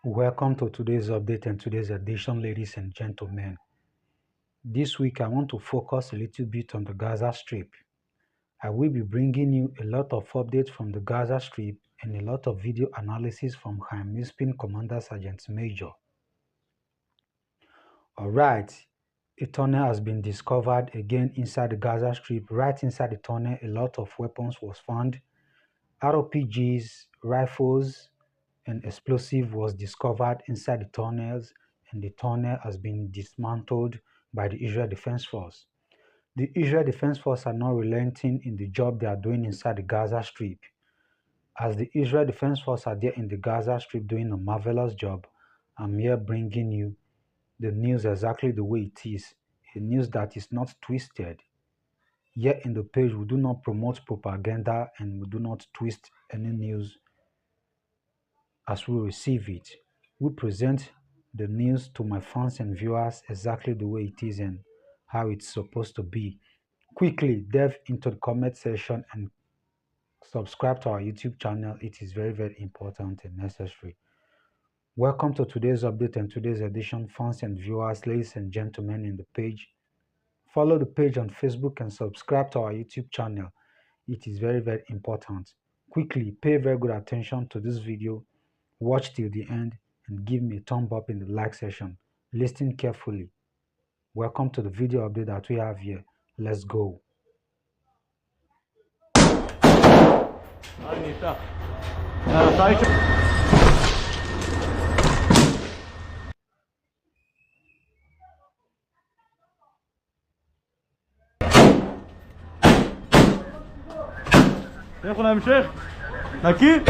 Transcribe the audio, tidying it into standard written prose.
Welcome to today's update and today's edition, ladies and gentlemen. This week, I want to focus a little bit on the Gaza Strip. I will be bringing you a lot of updates from the Gaza Strip and a lot of video analysis from Hamas Commander Sergeant Major. Alright, a tunnel has been discovered again inside the Gaza Strip. Right inside the tunnel, a lot of weapons was found. RPGs, rifles, and explosive was discovered inside the tunnels, and the tunnel has been dismantled by the Israel Defense Force. The Israel Defense Force are not relenting in the job they are doing inside the Gaza Strip. As the Israel Defense Force are there in the Gaza Strip doing a marvelous job, I'm here bringing you the news exactly the way it is, a news that is not twisted. Here in the page, we do not promote propaganda and we do not twist any news as we receive it. We present the news to my fans and viewers exactly the way it is and how it's supposed to be. Quickly delve into the comment section and subscribe to our YouTube channel. It is very, very important and necessary. Welcome to today's update and today's edition, fans and viewers, ladies and gentlemen in the page. Follow the page on Facebook and subscribe to our YouTube channel. It is very, very important. Quickly pay very good attention to this video. Watch till the end and give me a thumb up in the like section. Listen carefully. Welcome to the video update that we have here. Let's go. ياخد هنمشي نكي